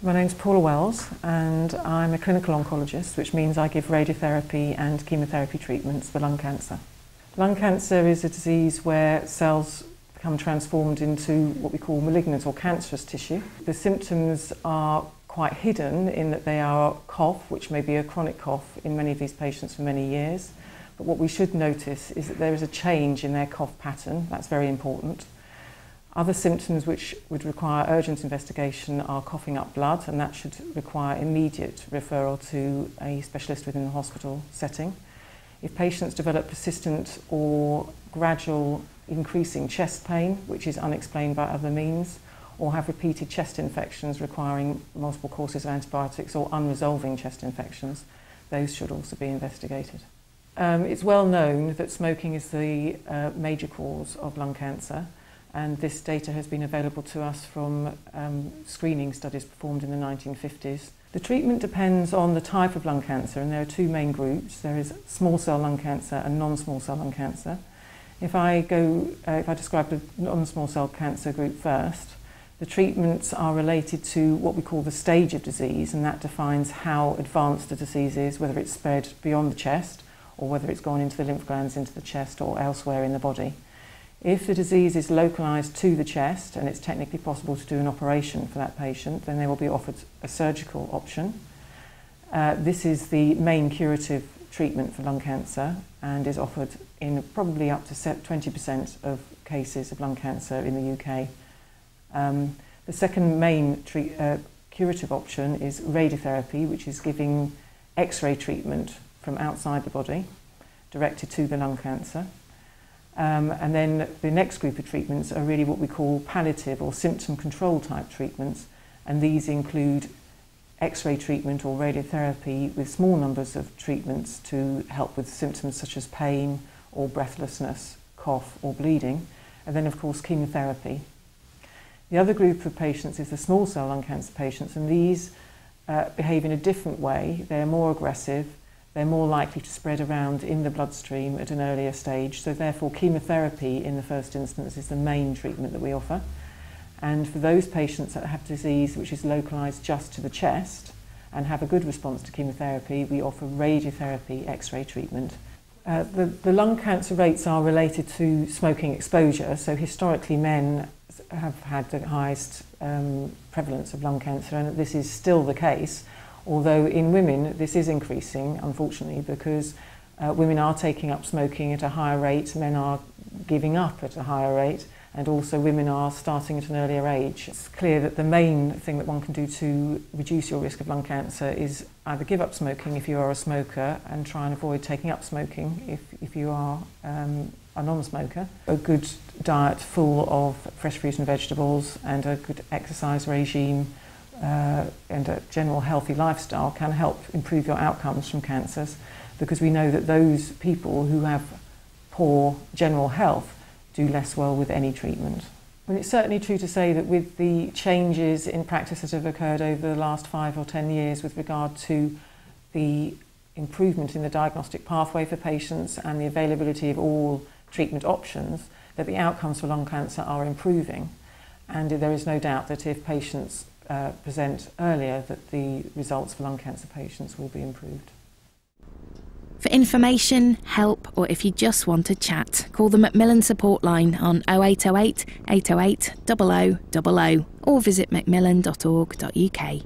My name's Paula Wells and I'm a clinical oncologist, which means I give radiotherapy and chemotherapy treatments for lung cancer. Lung cancer is a disease where cells become transformed into what we call malignant or cancerous tissue. The symptoms are quite hidden in that they are cough, which may be a chronic cough in many of these patients for many years. But what we should notice is that there is a change in their cough pattern. That's very important. Other symptoms which would require urgent investigation are coughing up blood, and that should require immediate referral to a specialist within the hospital setting. If patients develop persistent or gradual increasing chest pain, which is unexplained by other means, or have repeated chest infections requiring multiple courses of antibiotics or unresolving chest infections, those should also be investigated. It's well known that smoking is the major cause of lung cancer, and this data has been available to us from screening studies performed in the 1950s. The treatment depends on the type of lung cancer, and there are two main groups. There is small cell lung cancer and non-small cell lung cancer. If I describe the non-small cell cancer group first, the treatments are related to what we call the stage of disease, and that defines how advanced the disease is, whether it's spread beyond the chest or whether it's gone into the lymph glands, into the chest or elsewhere in the body. If the disease is localised to the chest and it's technically possible to do an operation for that patient, then they will be offered a surgical option. This is the main curative treatment for lung cancer and is offered in probably up to 20% of cases of lung cancer in the UK. The second main curative option is radiotherapy, which is giving X-ray treatment from outside the body directed to the lung cancer. And then the next group of treatments are really what we call palliative or symptom control type treatments, and these include X-ray treatment or radiotherapy with small numbers of treatments to help with symptoms such as pain or breathlessness, cough or bleeding, and then of course chemotherapy. The other group of patients is the small cell lung cancer patients, and these behave in a different way. They're more aggressive. They're more likely to spread around in the bloodstream at an earlier stage, so therefore chemotherapy in the first instance is the main treatment that we offer. And for those patients that have disease which is localised just to the chest and have a good response to chemotherapy, we offer radiotherapy X-ray treatment. The lung cancer rates are related to smoking exposure, so historically men have had the highest prevalence of lung cancer, and this is still the case. Although in women this is increasing, unfortunately, because women are taking up smoking at a higher rate, men are giving up at a higher rate, and also women are starting at an earlier age. It's clear that the main thing that one can do to reduce your risk of lung cancer is either give up smoking if you are a smoker and try and avoid taking up smoking if you are a non-smoker. A good diet full of fresh fruit and vegetables and a good exercise regime and a general healthy lifestyle can help improve your outcomes from cancers, because we know that those people who have poor general health do less well with any treatment. Well, it's certainly true to say that with the changes in practice that have occurred over the last 5 or 10 years with regard to the improvement in the diagnostic pathway for patients and the availability of all treatment options, that the outcomes for lung cancer are improving. And there is no doubt that if patients present earlier, that the results for lung cancer patients will be improved. For information, help, or if you just want to chat, call the Macmillan support line on 0808 808 0000 or visit macmillan.org.uk.